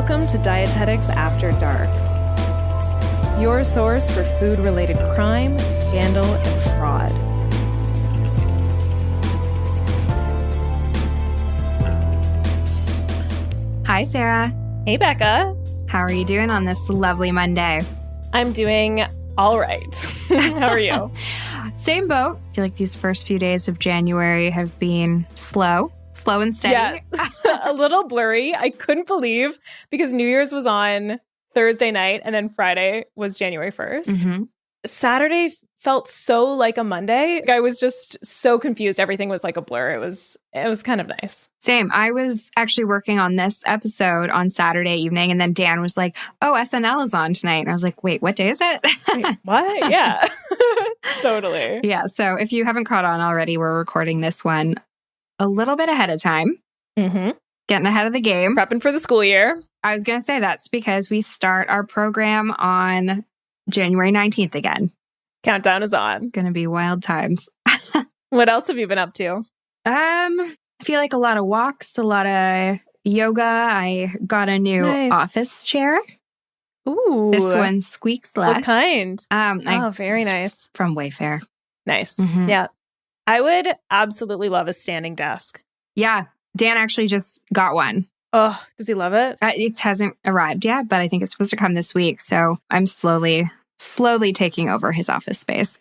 Welcome to Dietetics After Dark, your source for food-related crime, scandal, and fraud. Hi, Sarah. Hey, Becca. How are you doing on this lovely Monday? I'm doing all right. How are you? Same boat. I feel like these first few days of January have been slow and steady. Yeah, a little blurry. I couldn't believe because New Year's was on Thursday night and then Friday was January 1st. Mm-hmm. Saturday felt so like a Monday. I was just so confused. Everything was like a blur. It was kind of nice. Same. I was actually working on this episode on Saturday evening, and then Dan was like, "Oh, SNL is on tonight." And I was like, "Wait, what day is it?" Wait, what? Yeah, totally. Yeah. So if you haven't caught on already, we're recording this one a little bit ahead of time. Mm-hmm. Getting ahead of the game. Prepping for the school year. I was going to say that's because we start our program on January 19th again. Countdown is on. Going to be wild times. What else have you been up to? I feel like a lot of walks, a lot of yoga. I got a new office chair. Ooh. This one squeaks less. What kind? Very it's nice. From Wayfair. Nice. Mm-hmm. Yeah. I would absolutely love a standing desk. Yeah. Dan actually just got one. Oh, does he love it? It hasn't arrived yet, but I think it's supposed to come this week. So I'm slowly taking over his office space.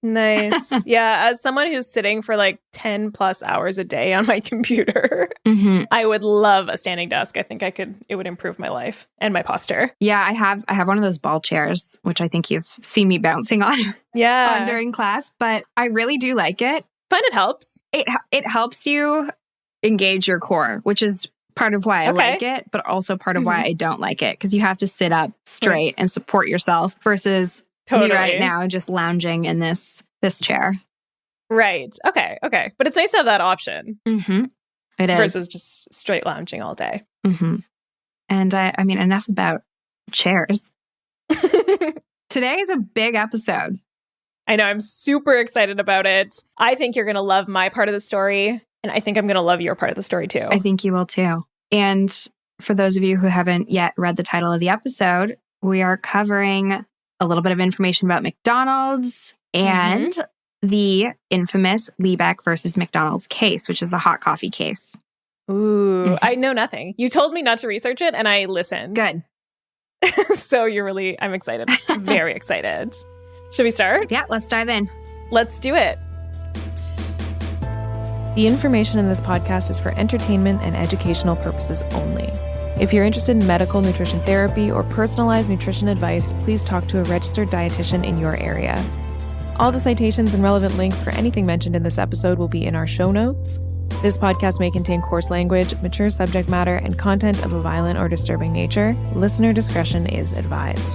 Nice. Yeah. As someone who's sitting for like 10 plus hours a day on my computer, mm-hmm. I would love a standing desk. I think it would improve my life and my posture. Yeah. I have one of those ball chairs, which I think you've seen me bouncing on. Yeah. During class, but I really do like it. Find it helps. It helps you engage your core, which is part of why I like it, but also part of why I don't like it, because you have to sit up straight and support yourself versus me right now just lounging in this chair. Right. Okay. But it's nice to have that option. Mm-hmm. It is. Versus just straight lounging all day. Mm-hmm. And I mean, enough about chairs. Today is a big episode. I know. I'm super excited about it. I think you're going to love my part of the story. And I think I'm going to love your part of the story too. I think you will too. And for those of you who haven't yet read the title of the episode, we are covering a little bit of information about McDonald's and the infamous Liebeck versus McDonald's case, which is the hot coffee case. Ooh, I know nothing. You told me not to research it and I listened. Good. So I'm excited. I'm very excited. Should we start? Yeah, let's dive in. Let's do it. The information in this podcast is for entertainment and educational purposes only. If you're interested in medical nutrition therapy or personalized nutrition advice, please talk to a registered dietitian in your area. All the citations and relevant links for anything mentioned in this episode will be in our show notes. This podcast may contain coarse language, mature subject matter, and content of a violent or disturbing nature. Listener discretion is advised.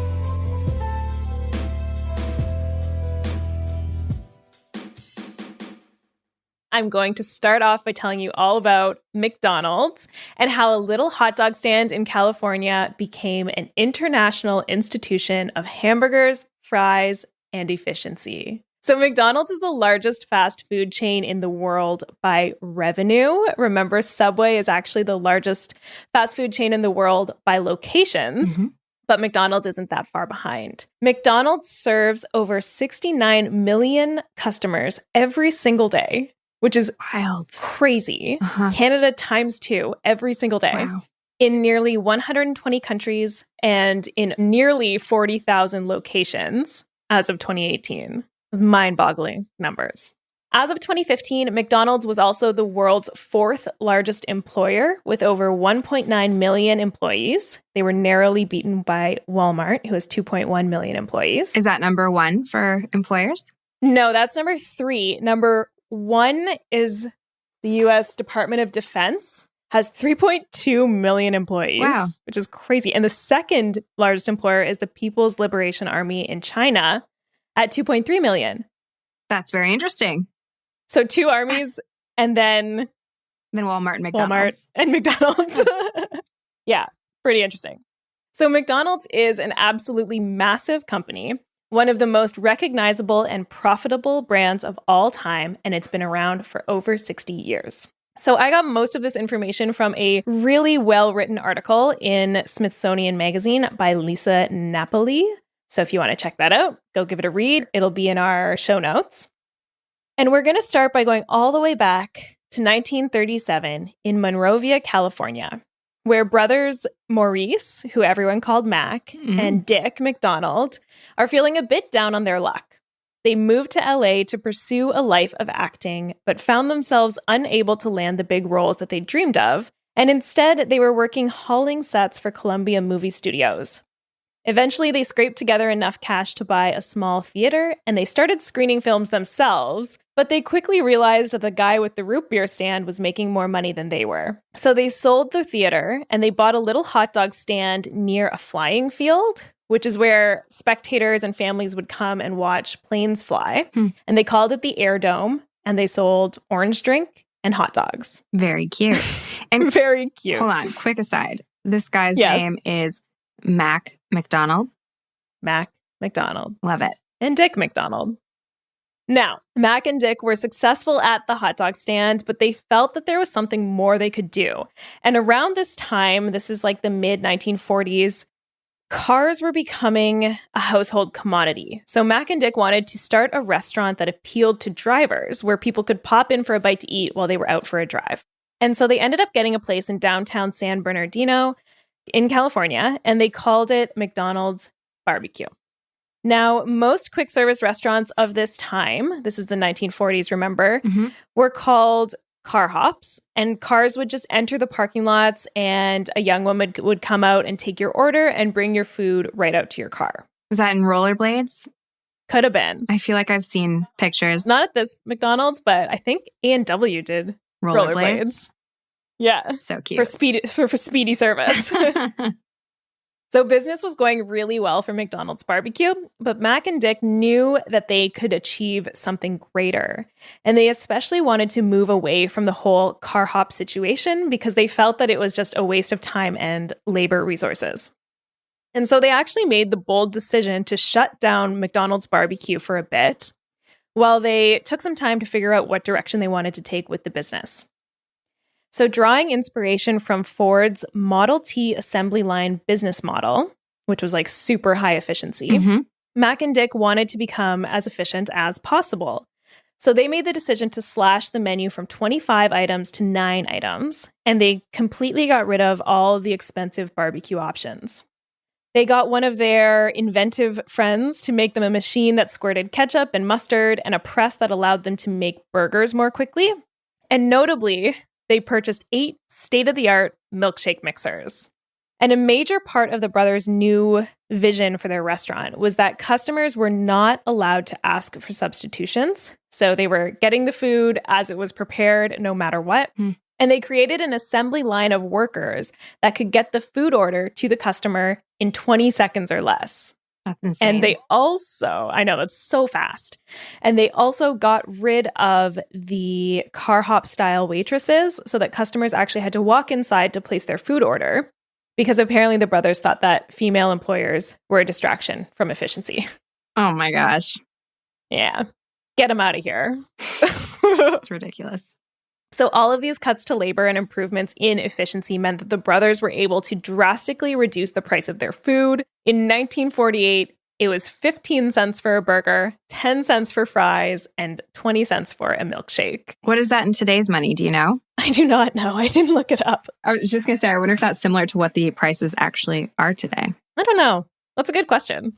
I'm going to start off by telling you all about McDonald's and how a little hot dog stand in California became an international institution of hamburgers, fries, and efficiency. So McDonald's is the largest fast food chain in the world by revenue. Remember, Subway is actually the largest fast food chain in the world by locations. Mm-hmm. But McDonald's isn't that far behind. McDonald's serves over 69 million customers every single day, which is wild, crazy. Canada times 2 every single day. Wow. In nearly 120 countries and in nearly 40,000 locations as of 2018. Mind-boggling numbers. As of 2015, McDonald's was also the world's 4th largest employer with over 1.9 million employees. They were narrowly beaten by Walmart, who has 2.1 million employees. Is that number 1 for employers? No, that's number 3. Number 1 is the U.S. Department of Defense, has 3.2 million employees, which is crazy. And the second largest employer is the People's Liberation Army in China at 2.3 million. That's very interesting. So 2 armies and then Walmart and McDonald's. Yeah, pretty interesting. So McDonald's is an absolutely massive company, one of the most recognizable and profitable brands of all time, and it's been around for over 60 years. So I got most of this information from a really well-written article in Smithsonian Magazine by Lisa Napoli. So if you want to check that out, go give it a read. It'll be in our show notes. And we're going to start by going all the way back to 1937 in Monrovia, California, where brothers Maurice, who everyone called Mac, and Dick McDonald are feeling a bit down on their luck. They moved to LA to pursue a life of acting, but found themselves unable to land the big roles that they dreamed of, and instead they were working hauling sets for Columbia Movie Studios. Eventually, they scraped together enough cash to buy a small theater, and they started screening films themselves, but they quickly realized that the guy with the root beer stand was making more money than they were. So they sold the theater, and they bought a little hot dog stand near a flying field, which is where spectators and families would come and watch planes fly. And they called it the Air Dome, and they sold orange drink and hot dogs. Very cute. And very cute. Hold on, quick aside. This guy's name is Mac McDonald. Mac McDonald. Love it. And Dick McDonald. Now, Mac and Dick were successful at the hot dog stand, but they felt that there was something more they could do. And around this time, this is like the mid-1940s, cars were becoming a household commodity. So Mac and Dick wanted to start a restaurant that appealed to drivers, where people could pop in for a bite to eat while they were out for a drive. And so they ended up getting a place in downtown San Bernardino in California, and they called it McDonald's Barbecue. Now, most quick service restaurants of this time, this is the 1940s, remember, were called car hops, and cars would just enter the parking lots, and a young woman would come out and take your order and bring your food right out to your car. Was that in rollerblades? Could have been. I feel like I've seen pictures. Not at this McDonald's, but I think A&W did rollerblades. Yeah. So cute. For speedy service. So business was going really well for McDonald's Barbecue, but Mac and Dick knew that they could achieve something greater. And they especially wanted to move away from the whole car hop situation because they felt that it was just a waste of time and labor resources. And so they actually made the bold decision to shut down McDonald's Barbecue for a bit while they took some time to figure out what direction they wanted to take with the business. So drawing inspiration from Ford's Model T assembly line business model, which was like super high efficiency, Mac and Dick wanted to become as efficient as possible. So they made the decision to slash the menu from 25 items to 9 items, and they completely got rid of all the expensive barbecue options. They got one of their inventive friends to make them a machine that squirted ketchup and mustard and a press that allowed them to make burgers more quickly. And notably, they purchased 8 state-of-the-art milkshake mixers. And a major part of the brothers' new vision for their restaurant was that customers were not allowed to ask for substitutions. So they were getting the food as it was prepared, no matter what. And they created an assembly line of workers that could get the food order to the customer in 20 seconds or less. That's insane. And they also, I know, that's so fast. And they also got rid of the car hop style waitresses so that customers actually had to walk inside to place their food order because apparently the brothers thought that female employers were a distraction from efficiency. Oh my gosh. Yeah. Get them out of here. It's ridiculous. So all of these cuts to labor and improvements in efficiency meant that the brothers were able to drastically reduce the price of their food. In 1948, it was 15 cents for a burger, 10 cents for fries, and 20 cents for a milkshake. What is that in today's money? Do you know? I do not know. I didn't look it up. I was just going to say, I wonder if that's similar to what the prices actually are today. I don't know. That's a good question.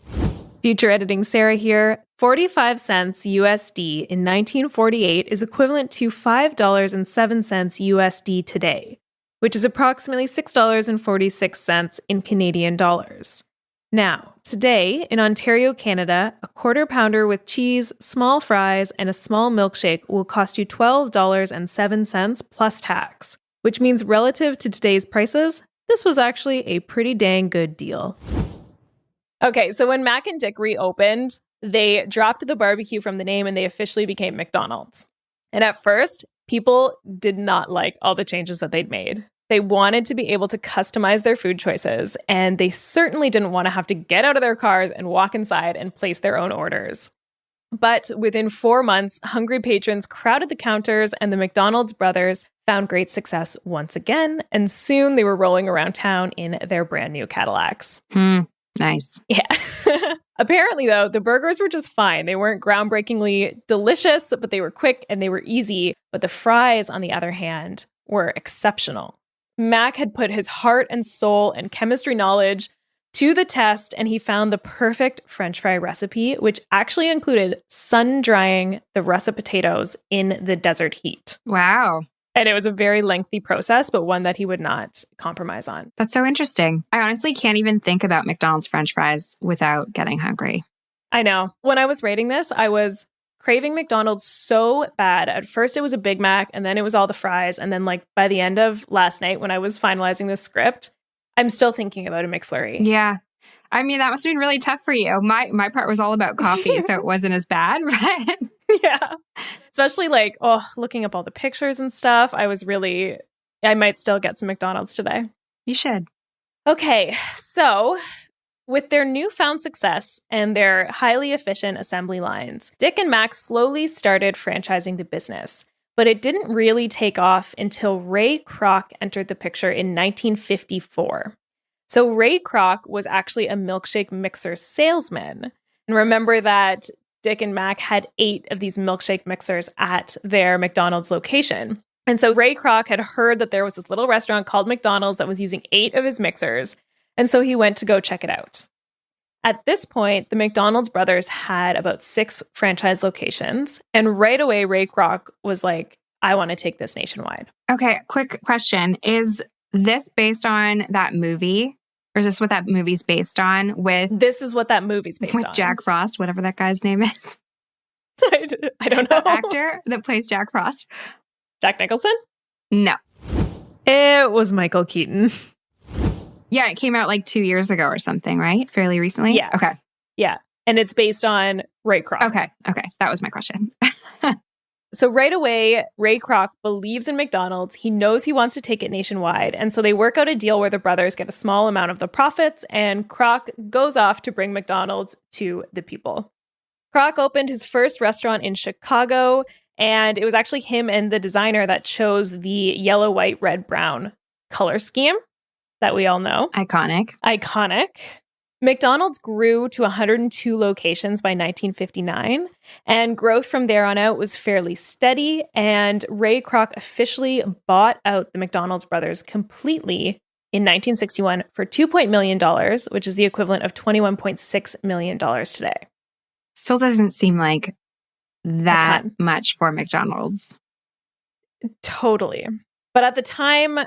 Future editing Sarah here. 45 cents USD in 1948 is equivalent to $5.07 USD today, which is approximately $6.46 in Canadian dollars. Now, today in Ontario, Canada, a quarter pounder with cheese, small fries, and a small milkshake will cost you $12.07 plus tax, which means relative to today's prices, this was actually a pretty dang good deal. Okay, so when Mac and Dick reopened, they dropped the barbecue from the name and they officially became McDonald's. And at first, people did not like all the changes that they'd made. They wanted to be able to customize their food choices, and they certainly didn't want to have to get out of their cars and walk inside and place their own orders. But within 4 months, hungry patrons crowded the counters and the McDonald's brothers found great success once again. And soon they were rolling around town in their brand new Cadillacs. Nice. Yeah. Apparently, though, the burgers were just fine. They weren't groundbreakingly delicious, but they were quick and they were easy. But the fries, on the other hand, were exceptional. Mac had put his heart and soul and chemistry knowledge to the test, and he found the perfect French fry recipe, which actually included sun-drying the russet potatoes in the desert heat. Wow. And it was a very lengthy process, but one that he would not compromise on. That's so interesting. I honestly can't even think about McDonald's French fries without getting hungry. I know. When I was rating this, I was craving McDonald's so bad. At first, it was a Big Mac, and then it was all the fries. And then, by the end of last night, when I was finalizing the script, I'm still thinking about a McFlurry. Yeah. I mean, that must have been really tough for you. My part was all about coffee, so it wasn't as bad, but... Yeah. Especially looking up all the pictures and stuff. I might still get some McDonald's today. You should. Okay. So with their newfound success and their highly efficient assembly lines, Dick and Mac slowly started franchising the business. But it didn't really take off until Ray Kroc entered the picture in 1954. So Ray Kroc was actually a milkshake mixer salesman. And remember that Dick and Mac had 8 of these milkshake mixers at their McDonald's location. And so Ray Kroc had heard that there was this little restaurant called McDonald's that was using 8 of his mixers. And so he went to go check it out. At this point, the McDonald's brothers had about 6 franchise locations. And right away, Ray Kroc was like, I want to take this nationwide. Okay, quick question. Is this based on that movie? Or is this what that movie's based on? This is what that movie's based on. With Jack Frost, whatever that guy's name is. I don't know. The actor that plays Jack Frost. Jack Nicholson? No. It was Michael Keaton. Yeah, it came out 2 years ago or something, right? Fairly recently? Yeah. Okay. Yeah. And it's based on Ray Kroc. Okay. That was my question. So right away, Ray Kroc believes in McDonald's. He knows he wants to take it nationwide. And so they work out a deal where the brothers get a small amount of the profits, and Kroc goes off to bring McDonald's to the people. Kroc opened his first restaurant in Chicago, and it was actually him and the designer that chose the yellow, white, red, brown color scheme that we all know. Iconic. McDonald's grew to 102 locations by 1959, and growth from there on out was fairly steady, and Ray Kroc officially bought out the McDonald's brothers completely in 1961 for $2 million, which is the equivalent of $21.6 million today. Still doesn't seem like that much for McDonald's. Totally. But at the time,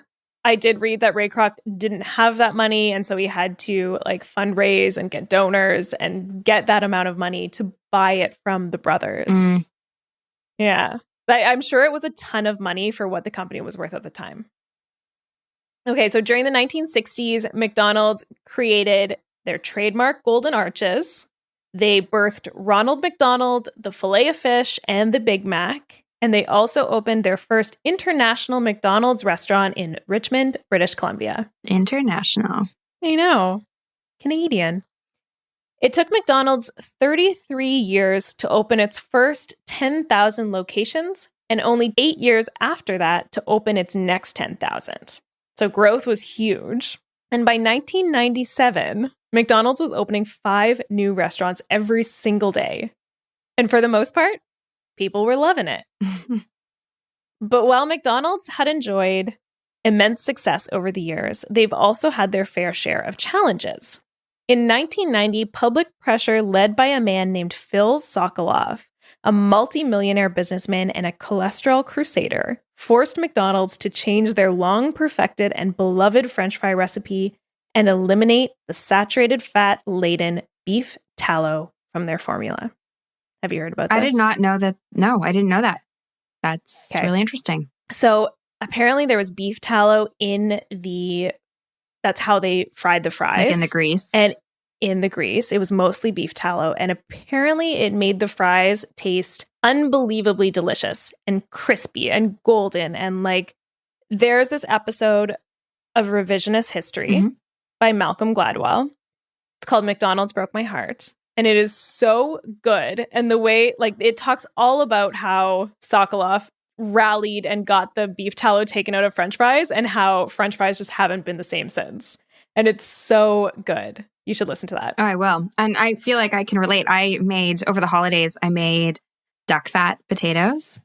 I did read that Ray Kroc didn't have that money, and so he had to fundraise and get donors and get that amount of money to buy it from the brothers. Yeah. I'm sure it was a ton of money for what the company was worth at the time. Okay, so during the 1960s, McDonald's created their trademark Golden Arches. They birthed Ronald McDonald, the Filet-O-Fish, and the Big Mac. And they also opened their first international McDonald's restaurant in Richmond, British Columbia. International. I know. Canadian. It took McDonald's 33 years to open its first 10,000 locations, and only 8 years after that to open its next 10,000. So growth was huge. And by 1997, McDonald's was opening 5 new restaurants every single day. And for the most part, people were loving it. But while McDonald's had enjoyed immense success over the years, they've also had their fair share of challenges. In 1990, public pressure led by a man named Phil Sokoloff, a multi-millionaire businessman and a cholesterol crusader, forced McDonald's to change their long-perfected and beloved French fry recipe and eliminate the saturated fat-laden beef tallow from their formula. Have you heard about this? I did not know that. No, I didn't know that. That's really interesting. So apparently there was beef tallow that's how they fried the fries. In the grease. And in the grease. It was mostly beef tallow. And apparently it made the fries taste unbelievably delicious and crispy and golden. And there's this episode of Revisionist History by Malcolm Gladwell. It's called McDonald's Broke My Heart. And it is so good. And the way, like, it talks all about how Sokolov rallied and got the beef tallow taken out of French fries and how French fries just haven't been the same since. And it's so good. You should listen to that. Oh, I will. And I feel like I can relate. Over the holidays, I made duck fat potatoes.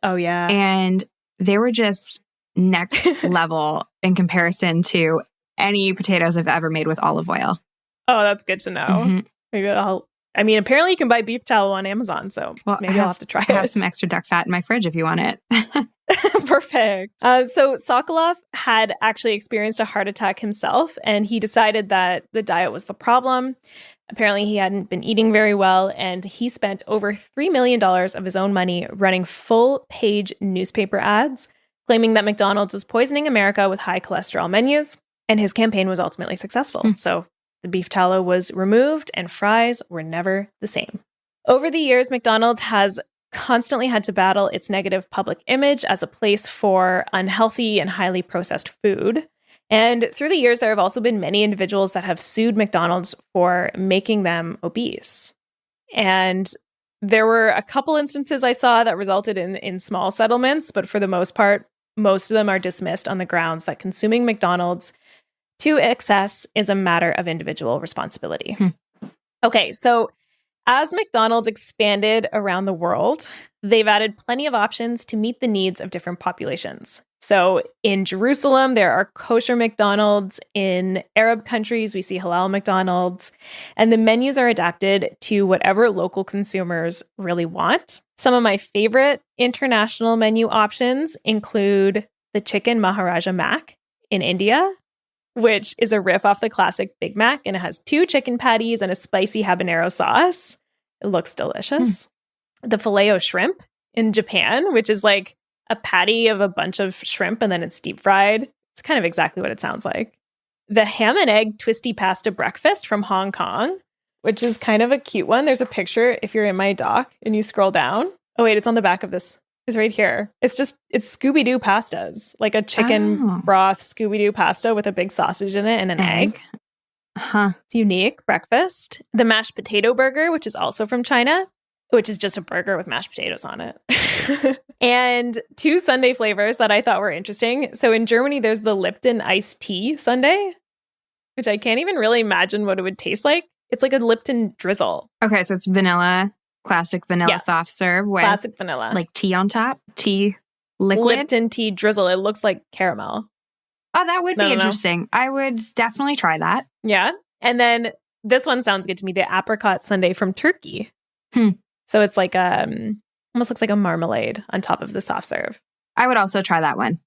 Oh, yeah. And they were just next level in comparison to any potatoes I've ever made with olive oil. Oh, that's good to know. Mm-hmm. Maybe apparently you can buy beef tallow on Amazon, so maybe I'll have to try it. I have some extra duck fat in my fridge if you want it. Perfect. So Sokolov had actually experienced a heart attack himself, and he decided that the diet was the problem. Apparently, he hadn't been eating very well, and he spent over $3 million of his own money running full-page newspaper ads, claiming that McDonald's was poisoning America with high cholesterol menus, and his campaign was ultimately successful. So the beef tallow was removed, and fries were never the same. Over the years, McDonald's has constantly had to battle its negative public image as a place for unhealthy and highly processed food. And through the years, there have also been many individuals that have sued McDonald's for making them obese. And there were a couple instances I saw that resulted in small settlements, but for the most part, most of them are dismissed on the grounds that consuming McDonald's to excess is a matter of individual responsibility. Okay, so as McDonald's expanded around the world, they've added plenty of options to meet the needs of different populations. So in Jerusalem, there are kosher McDonald's. In Arab countries, we see halal McDonald's. And the menus are adapted to whatever local consumers really want. Some of my favorite international menu options include the chicken Maharaja Mac in India, which is a riff off the classic Big Mac, and it has 2 chicken patties and a spicy habanero sauce. It looks delicious. The Filet-O shrimp in Japan, which is like a patty of a bunch of shrimp and then it's deep fried. It's kind of exactly what it sounds like. The ham and egg twisty pasta breakfast from Hong Kong, which is kind of a cute one. There's a picture if you're in my doc and you scroll down. Oh, wait, it's on the back of this. It's right here. It's Scooby-Doo pastas, like a chicken broth Scooby-Doo pasta with a big sausage in it and an egg. It's unique breakfast. The mashed potato burger, which is also from China, which is just a burger with mashed potatoes on it. And 2 sundae flavors that I thought were interesting. So in Germany, there's the Lipton iced tea sundae, which I can't even really imagine what it would taste like. It's like a Lipton drizzle. Okay, so it's vanilla. Classic vanilla soft serve with classic vanilla, like tea on top, tea liquid. Lipton tea drizzle. It looks like caramel. Oh, that would be interesting. I would definitely try that. Yeah. And then this one sounds good to me. The apricot sundae from Turkey. So it's like almost looks like a marmalade on top of the soft serve. I would also try that one.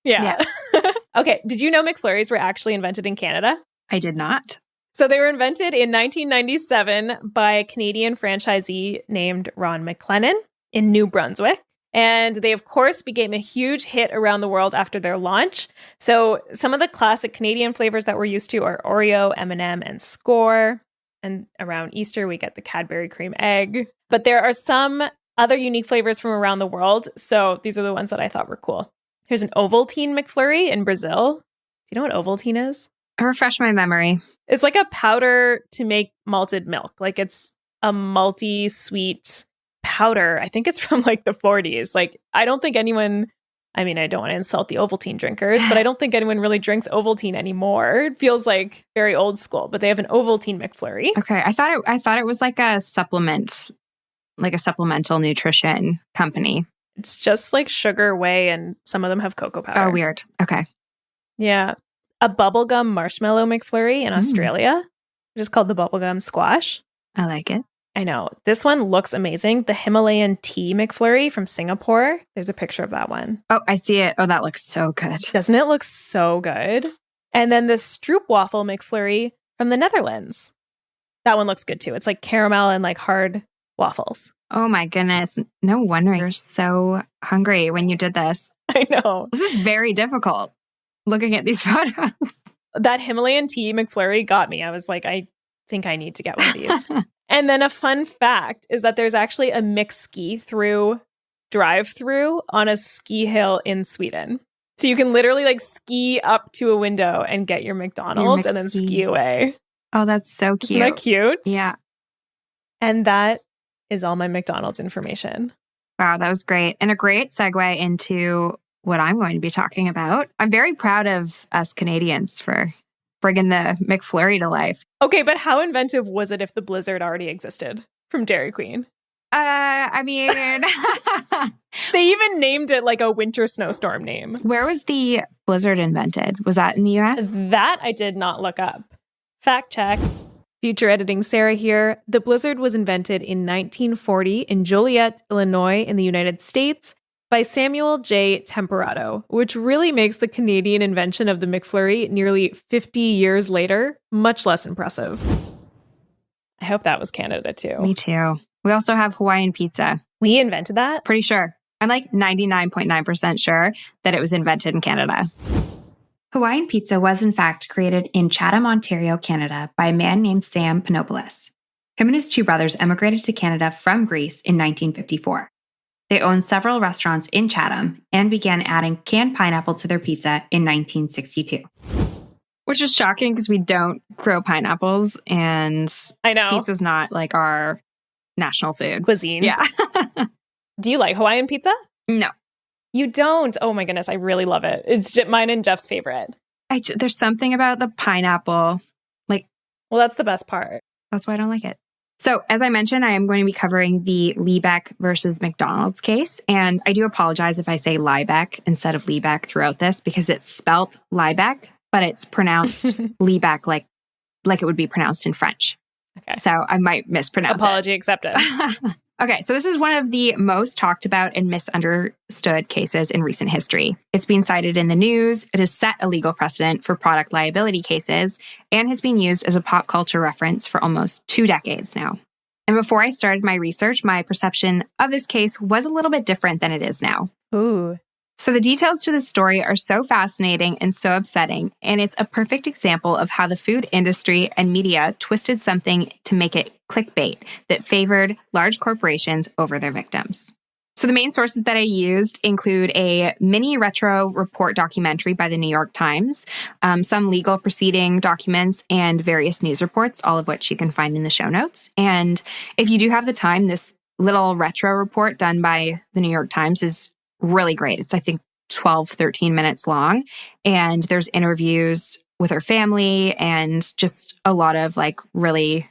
Yeah. Okay. Did you know McFlurries were actually invented in Canada? I did not. So they were invented in 1997 by a Canadian franchisee named Ron McLennan in New Brunswick. And they, of course, became a huge hit around the world after their launch. So some of the classic Canadian flavors that we're used to are Oreo, M&M, and Score. And around Easter, we get the Cadbury cream egg. But there are some other unique flavors from around the world. So these are the ones that I thought were cool. Here's an Ovaltine McFlurry in Brazil. Do you know what Ovaltine is? Refresh my memory. It's like a powder to make malted milk. Like it's a malty sweet powder. I think it's from like the 40s. Like I don't think anyone, I mean, I don't want to insult the Ovaltine drinkers, but I don't think anyone really drinks Ovaltine anymore. It feels like very old school, but they have an Ovaltine McFlurry. Okay. I thought it was like a supplement, like a supplemental nutrition company. It's just like sugar whey, and some of them have cocoa powder. Oh, weird. Okay. Yeah. A bubblegum marshmallow McFlurry in Australia, which is called the bubblegum squash. I like it. I know. This one looks amazing. The Himalayan tea McFlurry from Singapore. There's a picture of that one. Oh, I see it. Oh, that looks so good. Doesn't it look so good? And then the Stroopwafel McFlurry from the Netherlands. That one looks good too. It's like caramel and like hard waffles. Oh my goodness. No wonder you're so hungry when you did this. I know. This is very difficult looking at these photos. That Himalayan tea McFlurry got me. I was like, I think I need to get one of these. And then a fun fact is that there's actually a McSki-thru drive-thru on a ski hill in Sweden. So you can literally like ski up to a window and get your McDonald's and then ski away. Oh, that's so cute. Isn't that cute? Yeah. And that is all my McDonald's information. Wow, that was great. And a great segue into what I'm going to be talking about. I'm very proud of us Canadians for bringing the McFlurry to life. Okay, but how inventive was it if the Blizzard already existed from Dairy Queen? I mean... They even named it like a winter snowstorm name. Where was the Blizzard invented? Was that in the US? That I did not look up. Fact check. Future editing Sarah here. The Blizzard was invented in 1940 in Joliet, Illinois, in the United States by Samuel J. Temperato, which really makes the Canadian invention of the McFlurry nearly 50 years later much less impressive. I hope that was Canada too. Me too. We also have Hawaiian pizza. We invented that? Pretty sure. I'm like 99.9% sure that it was invented in Canada. Hawaiian pizza was in fact created in Chatham, Ontario, Canada by a man named Sam Panopoulos. Him and his two brothers emigrated to Canada from Greece in 1954. They owned several restaurants in Chatham and began adding canned pineapple to their pizza in 1962. Which is shocking because we don't grow pineapples and I know. Pizza's not like our national food. Cuisine. Yeah. Do you like Hawaiian pizza? No. You don't? Oh my goodness, I really love it. It's mine and Jeff's favorite. There's something about the pineapple. Well, that's the best part. That's why I don't like it. So, as I mentioned, I am going to be covering the Liebeck versus McDonald's case. And I do apologize if I say Liebeck instead of Liebeck throughout this because it's spelt Liebeck, but it's pronounced Liebeck like it would be pronounced in French. Okay. So I might mispronounce Apology accepted. Okay, so this is one of the most talked about and misunderstood cases in recent history. It's been cited in the news, it has set a legal precedent for product liability cases, and has been used as a pop culture reference for almost 2 decades now. And before I started my research, my perception of this case was a little bit different than it is now. Ooh. So the details to this story are so fascinating and so upsetting, and it's a perfect example of how the food industry and media twisted something to make it clickbait that favored large corporations over their victims. So the main sources that I used include a mini retro report documentary by the New York Times, some legal proceeding documents, and various news reports, all of which you can find in the show notes. And if you do have the time, this little retro report done by the New York Times is really great. It's, I think, 12, 13 minutes long. And there's interviews with her family and just a lot of like really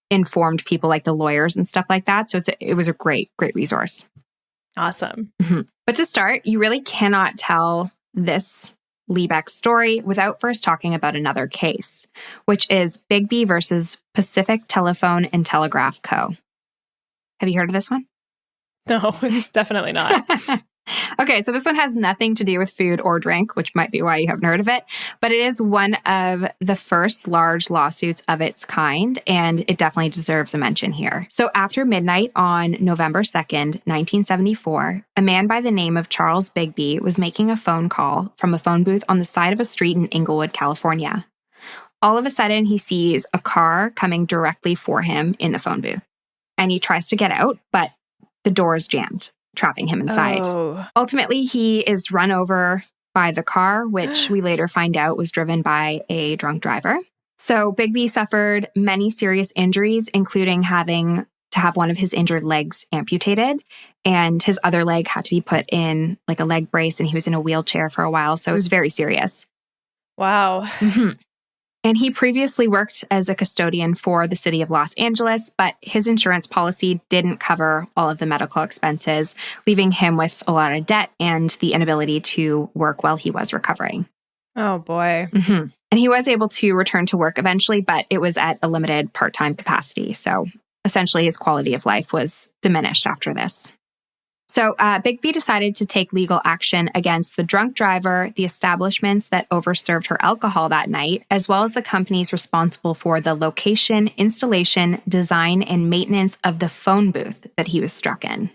informed people like the lawyers and stuff like that. So it was a great resource. Awesome. Mm-hmm. But to start, you really cannot tell this Liebeck story without first talking about another case, which is Bigbee versus Pacific Telephone and Telegraph Co. Have you heard of this one? No, definitely not. Okay, so this one has nothing to do with food or drink, which might be why you haven't heard of it, but it is one of the first large lawsuits of its kind, and it definitely deserves a mention here. So after midnight on November 2nd, 1974, a man by the name of Charles Bigbee was making a phone call from a phone booth on the side of a street in Inglewood, California. All of a sudden, he sees a car coming directly for him in the phone booth, and he tries to get out, but the door is jammed, trapping him inside. Oh. Ultimately, he is run over by the car, which we later find out was driven by a drunk driver. So Bigbee suffered many serious injuries, including having to have one of his injured legs amputated, and his other leg had to be put in like a leg brace, and he was in a wheelchair for a while. So it was very serious. Wow. Mm-hmm. And he previously worked as a custodian for the city of Los Angeles, but his insurance policy didn't cover all of the medical expenses, leaving him with a lot of debt and the inability to work while he was recovering. Oh, boy. Mm-hmm. And he was able to return to work eventually, but it was at a limited part-time capacity. So essentially his quality of life was diminished after this. So Bigbee decided to take legal action against the drunk driver, the establishments that overserved her alcohol that night, as well as the companies responsible for the location, installation, design, and maintenance of the phone booth that he was struck in.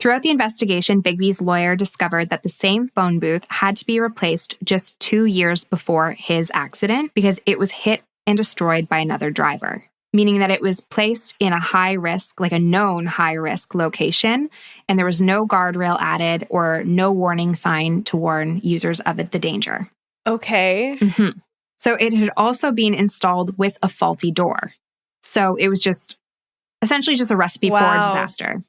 Throughout the investigation, Bigbee's lawyer discovered that the same phone booth had to be replaced just 2 years before his accident because it was hit and destroyed by another driver, meaning that it was placed in a high-risk, like a known high-risk location, and there was no guardrail added or no warning sign to warn users of the danger. Okay. Mm-hmm. So it had also been installed with a faulty door. So it was just Essentially just a recipe for disaster.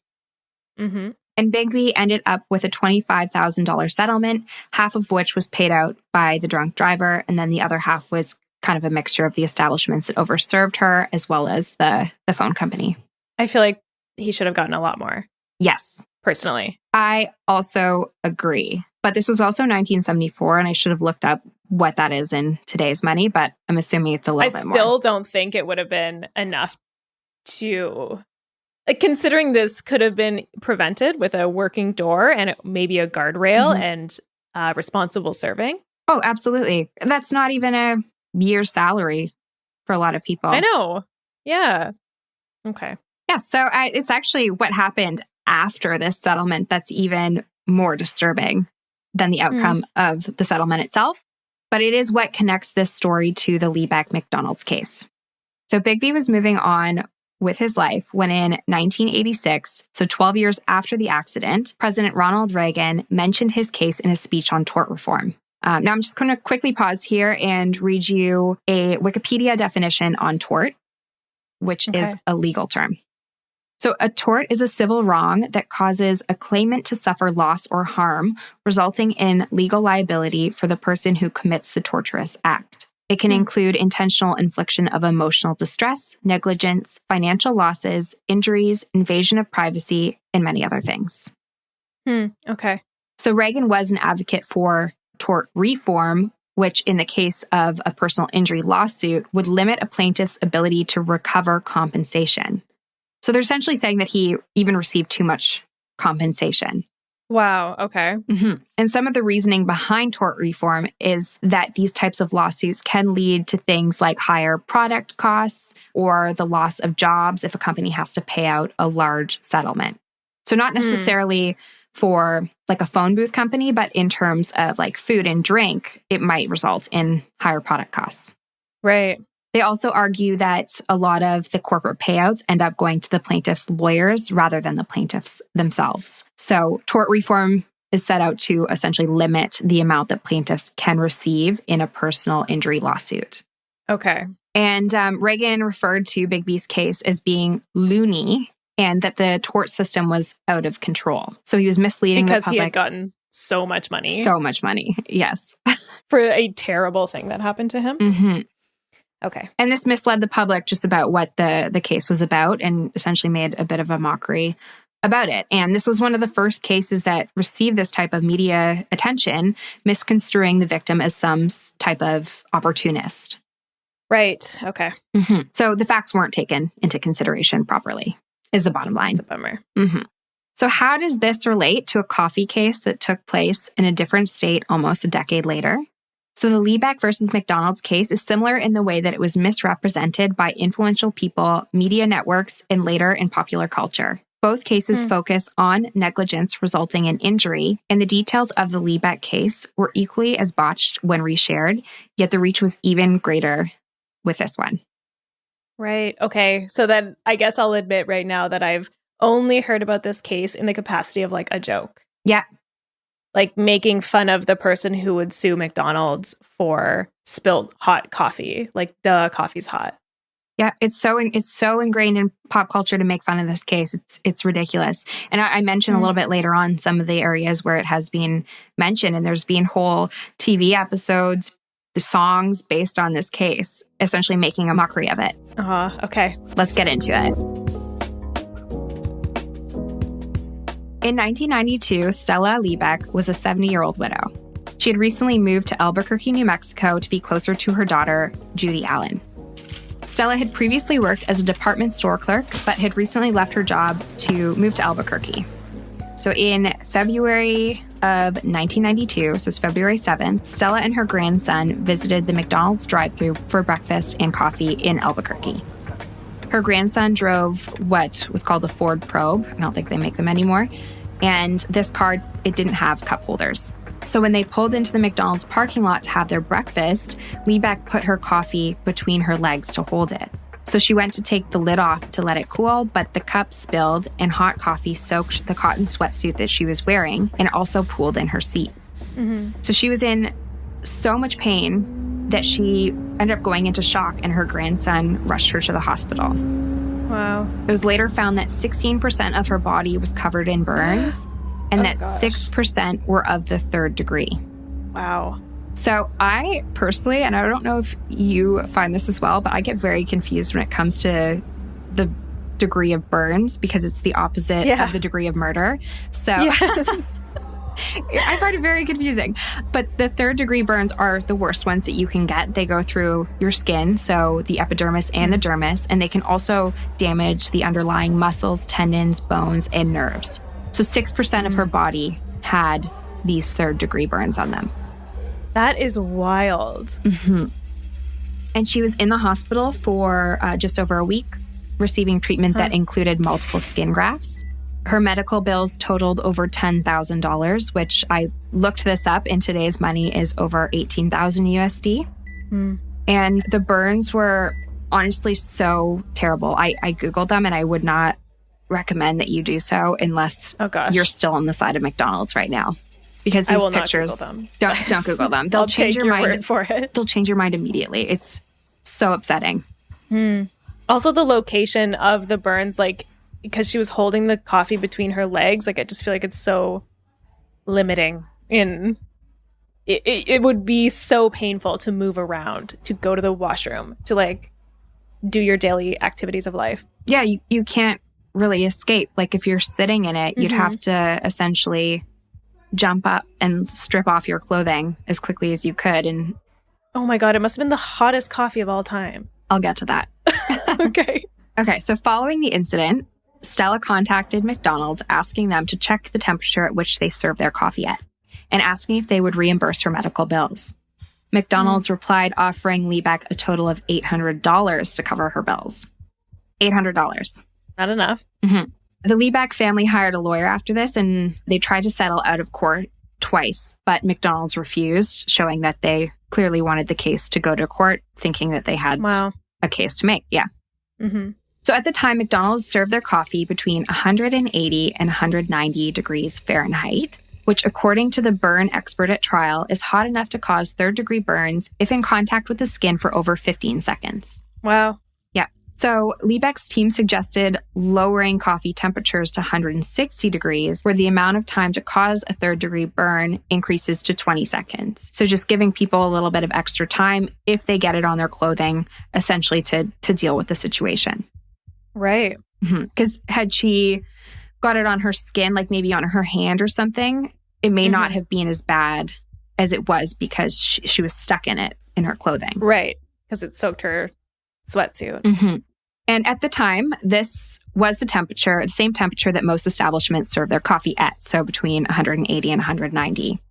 Mm-hmm. And Bigbee ended up with a $25,000 settlement, half of which was paid out by the drunk driver, and then the other half was kind of a mixture of the establishments that overserved her as well as the phone company. I feel like he should have gotten a lot more. Yes. Personally. I also agree. But this was also 1974, and I should have looked up what that is in today's money, but I'm assuming it's a little bit more. I still don't think it would have been enough to... Considering this could have been prevented with a working door and maybe a guardrail and responsible serving. Oh, absolutely. That's not even a year's salary for a lot of people. I know. Yeah. Okay. Yeah. So it's actually what happened after this settlement that's even more disturbing than the outcome of the settlement itself. But it is what connects this story to the Liebeck McDonald's case. So Bigbee was moving on with his life when in 1986, so 12 years after the accident, President Ronald Reagan mentioned his case in a speech on tort reform. Now I'm just going to quickly pause here and read you a Wikipedia definition on tort, which is a legal term. So a tort is a civil wrong that causes a claimant to suffer loss or harm, resulting in legal liability for the person who commits the torturous act. It can include intentional infliction of emotional distress, negligence, financial losses, injuries, invasion of privacy, and many other things. Okay. So Reagan was an advocate for tort reform, which in the case of a personal injury lawsuit would limit a plaintiff's ability to recover compensation. So they're essentially saying that he even received too much compensation. Wow. Okay. And some of the reasoning behind tort reform is that these types of lawsuits can lead to things like higher product costs or the loss of jobs if a company has to pay out a large settlement. So not necessarily for like a phone booth company, but in terms of like food and drink, it might result in higher product costs. Right. They also argue that a lot of the corporate payouts end up going to the plaintiff's lawyers rather than the plaintiffs themselves. So tort reform is set out to essentially limit the amount that plaintiffs can receive in a personal injury lawsuit. Okay. And Reagan referred to Bigbee's case as being loony and that the tort system was out of control. So he was misleading the public. Because he had gotten so much money. So much money, yes. For a terrible thing that happened to him. Okay. And this misled the public just about what the case was about and essentially made a bit of a mockery about it. And this was one of the first cases that received this type of media attention, misconstruing the victim as some type of opportunist. Right. Okay. So the facts weren't taken into consideration properly, is the bottom line. It's a bummer. So how does this relate to a coffee case that took place in a different state almost a decade later? So the Liebeck versus McDonald's case is similar in the way that it was misrepresented by influential people, media networks, and later in popular culture. Both cases focus on negligence resulting in injury, and the details of the Liebeck case were equally as botched when reshared, yet the reach was even greater with this one. Right. Okay. So then I guess I'll admit right now that I've only heard about this case in the capacity of like a joke. Yeah. Like making fun of the person who would sue McDonald's for spilled hot coffee. Like, duh, coffee's hot. Yeah, it's so ingrained in pop culture to make fun of this case. It's ridiculous. And I mentioned a little bit later on some of the areas where it has been mentioned, and there's been whole TV episodes, the songs based on this case, essentially making a mockery of it. Okay. Let's get into it. In 1992, Stella Liebeck was a 70-year-old widow. She had recently moved to Albuquerque, New Mexico to be closer to her daughter, Judy Allen. Stella had previously worked as a department store clerk, but had recently left her job to move to Albuquerque. So in February of 1992, so it's February 7th, Stella and her grandson visited the McDonald's drive-thru for breakfast and coffee in Albuquerque. Her grandson drove what was called a Ford Probe. I don't think they make them anymore. And this car, it didn't have cup holders. So when they pulled into the McDonald's parking lot to have their breakfast, Liebeck put her coffee between her legs to hold it. So she went to take the lid off to let it cool, but the cup spilled and hot coffee soaked the cotton sweatsuit that she was wearing and also pooled in her seat. So she was in so much pain that she ended up going into shock, and her grandson rushed her to the hospital. Wow. It was later found that 16% of her body was covered in burns and that 6% were of the third degree. Wow. So I personally, and I don't know if you find this as well, but I get very confused when it comes to the degree of burns because it's the opposite of the degree of murder. So I find it very confusing. But the third degree burns are the worst ones that you can get. They go through your skin, so the epidermis and the dermis, and they can also damage the underlying muscles, tendons, bones, and nerves. So 6% of her body had these third degree burns on them. That is wild. Mm-hmm. And she was in the hospital for just over a week, receiving treatment that included multiple skin grafts. Her medical bills totaled over $10,000, which I looked this up in today's money is over 18,000 USD. And the burns were honestly so terrible. I Googled them and I would not recommend that you do so unless you're still on the side of McDonald's right now. Because these pictures, don't Google them. They'll change your mind. Word for it. They'll change your mind immediately. It's so upsetting. Also, the location of the burns, like, because she was holding the coffee between her legs, like, I just feel like it's so limiting. It would be so painful to move around, to go to the washroom, to, like, do your daily activities of life. Yeah, you can't really escape. Like, if you're sitting in it, you'd have to essentially jump up and strip off your clothing as quickly as you could. And oh my God, it must have been the hottest coffee of all time. I'll get to that. Okay, so following the incident, Stella contacted McDonald's asking them to check the temperature at which they served their coffee at and asking if they would reimburse her medical bills. McDonald's replied offering Liebeck a total of $800 to cover her bills. $800. Not enough. The Liebeck family hired a lawyer after this, and they tried to settle out of court twice, but McDonald's refused, showing that they clearly wanted the case to go to court, thinking that they had a case to make. So at the time, McDonald's served their coffee between 180 and 190 degrees Fahrenheit, which, according to the burn expert at trial, is hot enough to cause third-degree burns if in contact with the skin for over 15 seconds. Wow. So Liebeck's team suggested lowering coffee temperatures to 160 degrees, where the amount of time to cause a third-degree burn increases to 20 seconds. So just giving people a little bit of extra time if they get it on their clothing, essentially to deal with the situation. Right. Because had she got it on her skin, like maybe on her hand or something, it may not have been as bad as it was because she was stuck in it in her clothing. Right. Because it soaked her sweatsuit. And at the time, this was the same temperature that most establishments serve their coffee at. So between 180 and 190.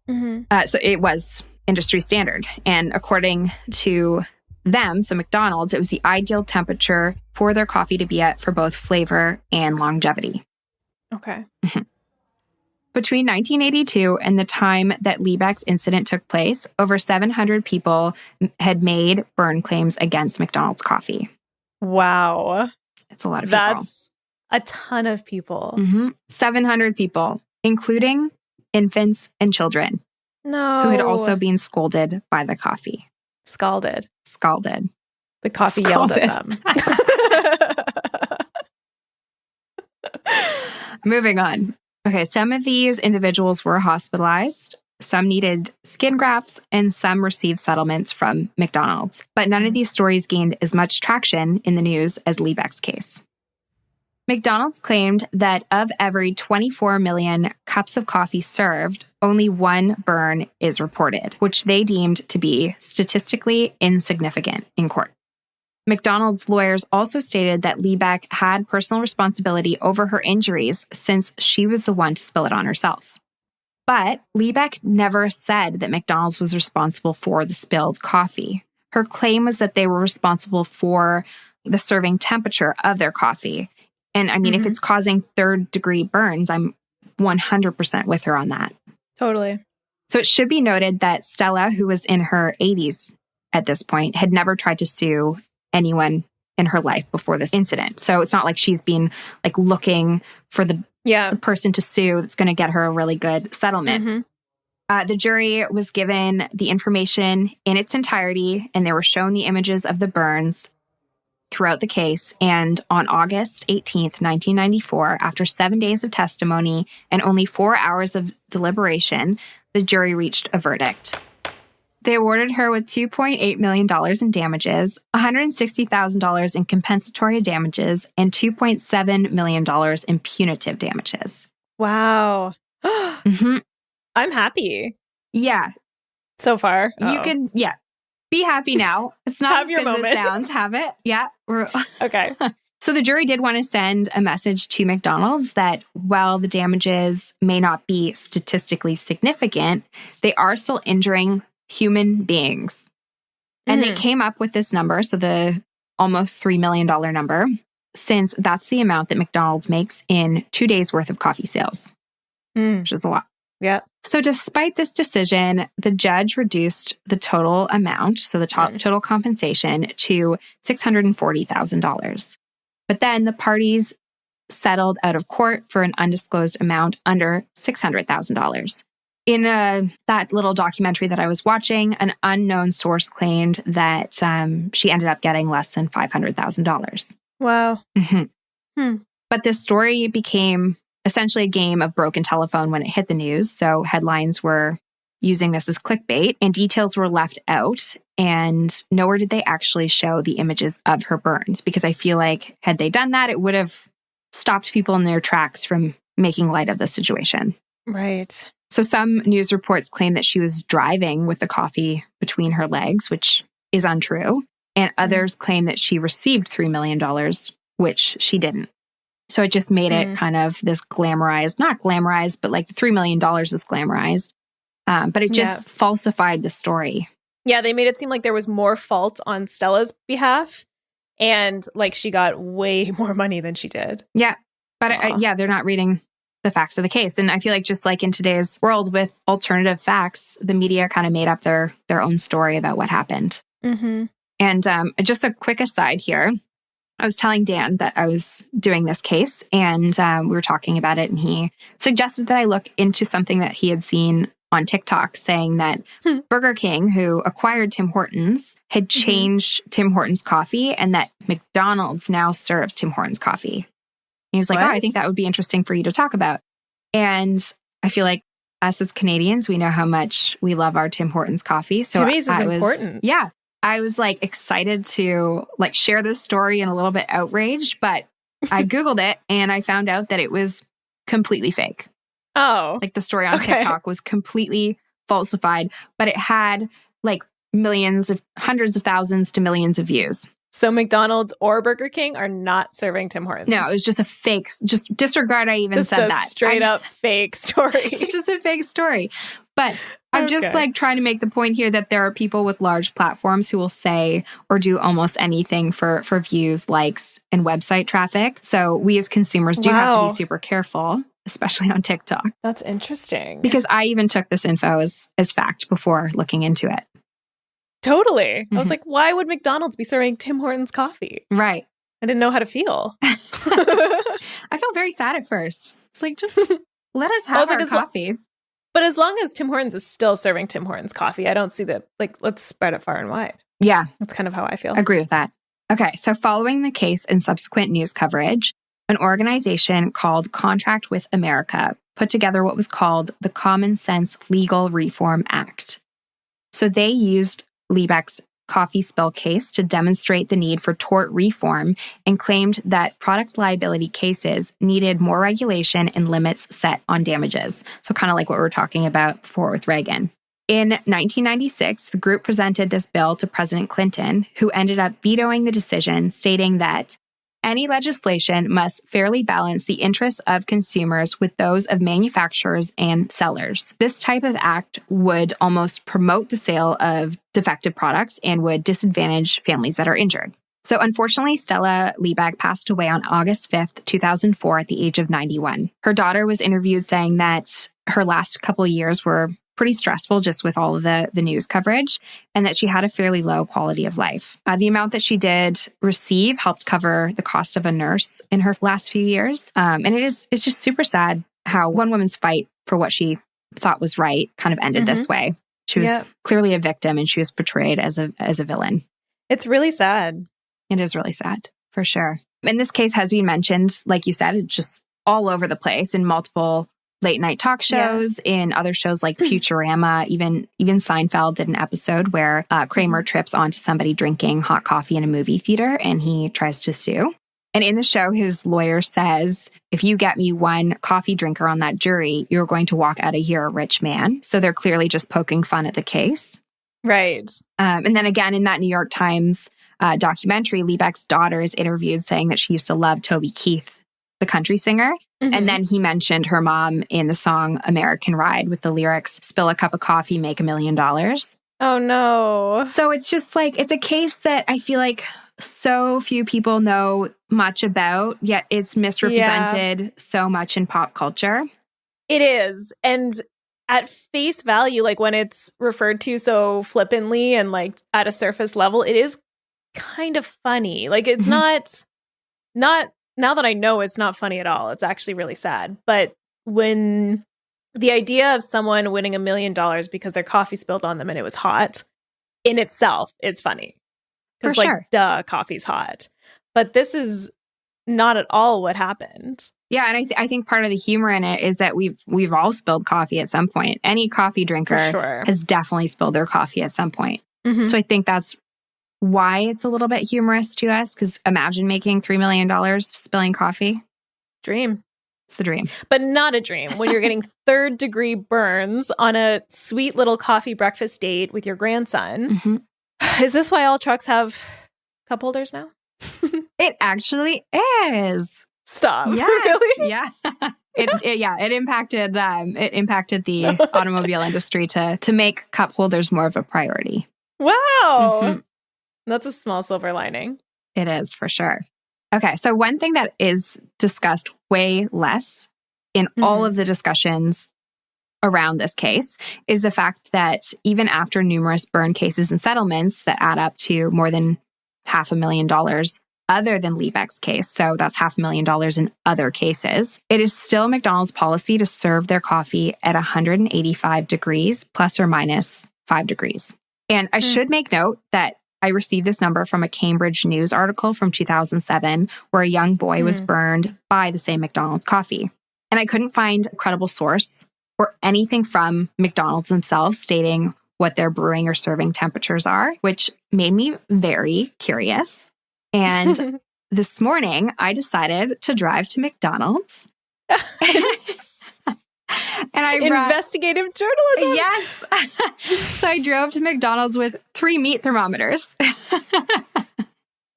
So it was industry standard. And according to them, so McDonald's, it was the ideal temperature for their coffee to be at for both flavor and longevity. Okay. Between 1982 and the time that Liebeck's incident took place, over 700 people had made burn claims against McDonald's coffee. Wow. It's a lot of people. That's a ton of people. 700 people, including infants and children. No. Who had also been scolded by the coffee. Scalded. The coffee yelled at them. Moving on. Okay, some of these individuals were hospitalized, some needed skin grafts, and some received settlements from McDonald's. But none of these stories gained as much traction in the news as Liebeck's case. McDonald's claimed that of every 24 million cups of coffee served, only one burn is reported, which they deemed to be statistically insignificant in court. McDonald's lawyers also stated that Liebeck had personal responsibility over her injuries since she was the one to spill it on herself. But Liebeck never said that McDonald's was responsible for the spilled coffee. Her claim was that they were responsible for the serving temperature of their coffee. And I mean, if it's causing third-degree burns, I'm 100% with her on that. Totally. So it should be noted that Stella, who was in her 80s at this point, had never tried to sue anyone in her life before this incident. So it's not like she's been like looking for the person to sue that's going to get her a really good settlement. The jury was given the information in its entirety, and they were shown the images of the burns throughout the case. And on August 18th, 1994, after 7 days of testimony and only 4 hours of deliberation, the jury reached a verdict. They awarded her with $2.8 million in damages, $160,000 in compensatory damages, and $2.7 million in punitive damages. Wow. Mm-hmm. I'm happy. Yeah. So far. You could, be happy now. It's not as good as it sounds. Have it. Yeah. Okay. So the jury did want to send a message to McDonald's that while the damages may not be statistically significant, they are still injuring human beings. And they came up with this number, so the almost $3 million number, since that's the amount that McDonald's makes in 2 days worth of coffee sales, which is a lot. Yeah. So despite this decision, the judge reduced the total amount, so the total compensation, to $640,000. But then the parties settled out of court for an undisclosed amount under $600,000. In that little documentary that I was watching, an unknown source claimed that she ended up getting less than $500,000. Wow. But this story became essentially a game of broken telephone when it hit the news. So headlines were using this as clickbait and details were left out. And nowhere did they actually show the images of her burns, because I feel like had they done that, it would have stopped people in their tracks from making light of the situation. Right. So some news reports claim that she was driving with the coffee between her legs, which is untrue. And others claim that she received $3 million, which she didn't. So it just made it kind of this glamorized, not glamorized, but like the $3 million is glamorized. But it just falsified the story. Yeah, they made it seem like there was more fault on Stella's behalf and like she got way more money than she did. Yeah. But they're not reading the facts of the case. And I feel like just like in today's world with alternative facts, the media kind of made up their own story about what happened. And just a quick aside here. I was telling Dan that I was doing this case and we were talking about it, and he suggested that I look into something that he had seen on TikTok saying that Burger King, who acquired Tim Hortons, had changed Tim Hortons coffee and that McDonald's now serves Tim Hortons coffee. And he was like, I think that would be interesting for you to talk about. And I feel like us as Canadians, we know how much we love our Tim Hortons coffee. So Timmy's is important. Yeah. I was like excited to like share this story and a little bit outraged, but I Googled it and I found out that it was completely fake. Oh. Like the story on TikTok was completely falsified, but it had like hundreds of thousands to millions of views. So McDonald's or Burger King are not serving Tim Hortons? No, it was just a fake, just disregard I even said that. Just a straight up fake story. It's just a fake story. But I'm just like trying to make the point here that there are people with large platforms who will say or do almost anything for views, likes, and website traffic. So we as consumers do have to be super careful, especially on TikTok. That's interesting. Because I even took this info as fact before looking into it. Totally. I was like, why would McDonald's be serving Tim Hortons coffee? Right. I didn't know how to feel. I felt very sad at first. It's like, just let us have our coffee. But as long as Tim Hortons is still serving Tim Hortons coffee, I don't see that, like, let's spread it far and wide. Yeah. That's kind of how I feel. Agree with that. Okay. So following the case and subsequent news coverage, an organization called Contract with America put together what was called the Common Sense Legal Reform Act. So they used Liebeck's coffee spill case to demonstrate the need for tort reform and claimed that product liability cases needed more regulation and limits set on damages. So kind of like what we were talking about before with Reagan. In 1996, the group presented this bill to President Clinton, who ended up vetoing the decision, stating that any legislation must fairly balance the interests of consumers with those of manufacturers and sellers. This type of act would almost promote the sale of defective products and would disadvantage families that are injured. So unfortunately, Stella Liebeck passed away on August 5th, 2004 at the age of 91. Her daughter was interviewed saying that her last couple of years were pretty stressful just with all of the news coverage, and that she had a fairly low quality of life. The amount that she did receive helped cover the cost of a nurse in her last few years. And it's just super sad how one woman's fight for what she thought was right kind of ended this way. She was clearly a victim and she was portrayed as a villain. It's really sad. It is really sad, for sure. And this case has been mentioned, like you said, it's just all over the place in multiple late night talk shows, in other shows like Futurama. Even Seinfeld did an episode where Kramer trips onto somebody drinking hot coffee in a movie theater and he tries to sue. And in the show, his lawyer says, if you get me one coffee drinker on that jury, you're going to walk out of here a rich man. So they're clearly just poking fun at the case. Right. And then again, in that New York Times documentary, Liebeck's daughter is interviewed saying that she used to love Toby Keith, the country singer. And then he mentioned her mom in the song American Ride with the lyrics, spill a cup of coffee, make $1 million. Oh, no. So it's just like, it's a case that I feel like so few people know much about, yet it's misrepresented so much in pop culture. It is. And at face value, like when it's referred to so flippantly and like at a surface level, it is kind of funny. Like it's not now that I know it's not funny at all, it's actually really sad. But when the idea of someone winning $1 million because their coffee spilled on them and it was hot in itself is funny. Because duh, coffee's hot. But this is not at all what happened. Yeah, and I think part of the humor in it is that we've all spilled coffee at some point. Any coffee drinker has definitely spilled their coffee at some point. So I think that's why it's a little bit humorous to us, because imagine making $3 million spilling coffee. Dream. It's the dream. But not a dream when you're getting third-degree burns on a sweet little coffee breakfast date with your grandson. Is this why all trucks have cup holders now? It actually is. Stop. Yes. Really? Yeah. It impacted the automobile industry to make cup holders more of a priority. Wow. That's a small silver lining. It is, for sure. Okay, so one thing that is discussed way less in all of the discussions around this case is the fact that even after numerous burn cases and settlements that add up to more than $500,000 other than Liebeck's case, so that's $500,000 in other cases, it is still McDonald's policy to serve their coffee at 185 degrees plus or minus 5 degrees. And I should make note that I received this number from a Cambridge News article from 2007 where a young boy was burned by the same McDonald's coffee. And I couldn't find a credible source or anything from McDonald's themselves stating what their brewing or serving temperatures are, which made me very curious. And this morning, I decided to drive to McDonald's. And I investigative journalism. Yes. So I drove to McDonald's with 3 meat thermometers.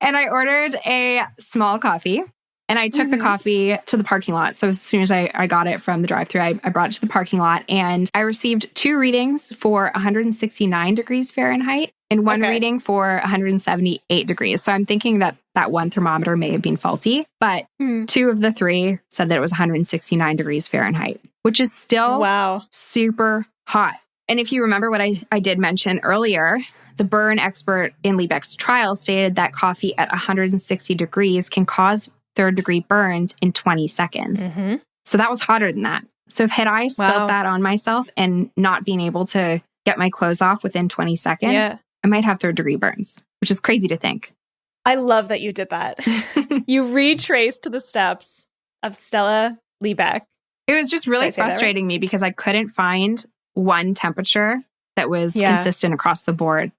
And I ordered a small coffee. And I took the coffee to the parking lot. So as soon as I got it from the drive-thru, I brought it to the parking lot. And I received 2 readings for 169 degrees Fahrenheit and 1 reading for 178 degrees. So I'm thinking that one thermometer may have been faulty. But 2 of the 3 said that it was 169 degrees Fahrenheit, which is still super hot. And if you remember what I did mention earlier, the burn expert in Liebeck's trial stated that coffee at 160 degrees can cause third-degree burns in 20 seconds. So that was hotter than that. So had I spilled that on myself and not being able to get my clothes off within 20 seconds, I might have third-degree burns, which is crazy to think. I love that you did that. You retraced to the steps of Stella Liebeck. It was just really frustrating me because I couldn't find one temperature that was consistent across the board.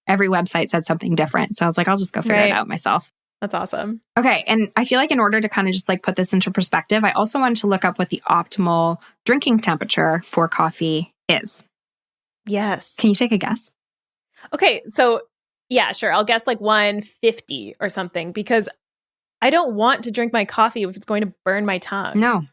Every website said something different. So I was like, I'll just go figure it out myself. That's awesome. Okay. And I feel like in order to kind of just like put this into perspective, I also wanted to look up what the optimal drinking temperature for coffee is. Yes. Can you take a guess? Okay. So yeah, sure. I'll guess like 150 or something because I don't want to drink my coffee if it's going to burn my tongue. No,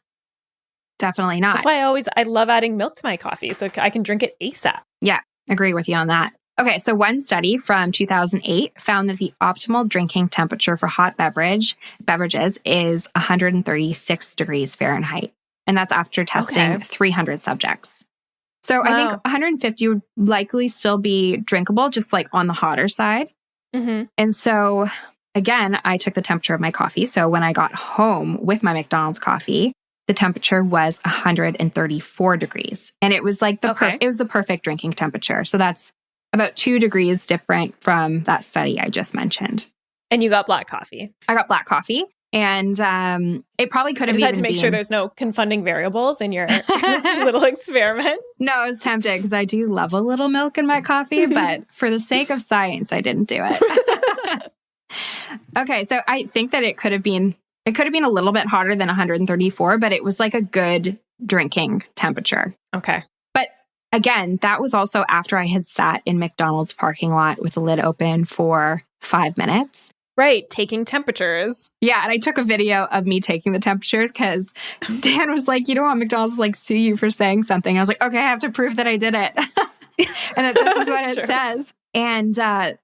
definitely not. That's why I love adding milk to my coffee so I can drink it ASAP. Yeah, agree with you on that. Okay, so one study from 2008 found that the optimal drinking temperature for hot beverages is 136 degrees Fahrenheit. And that's after testing 300 subjects. So I think 150 would likely still be drinkable, just like on the hotter side. And so again, I took the temperature of my coffee. So when I got home with my McDonald's coffee, the temperature was 134 degrees. And it was like it was the perfect drinking temperature. So that's about 2 degrees different from that study I just mentioned. And you got black coffee. I got black coffee. And it probably could have just even had to make been... sure there's no confounding variables in your little experiment. No, I was tempted because I do love a little milk in my coffee, but for the sake of science, I didn't do it. Okay, so I think that it could have been a little bit hotter than 134, but it was like a good drinking temperature. Okay. But again, that was also after I had sat in McDonald's parking lot with the lid open for 5 minutes. Right, taking temperatures. Yeah, and I took a video of me taking the temperatures because Dan was like, you don't want McDonald's to like sue you for saying something. I was like, okay, I have to prove that I did it. And that this is what it says. And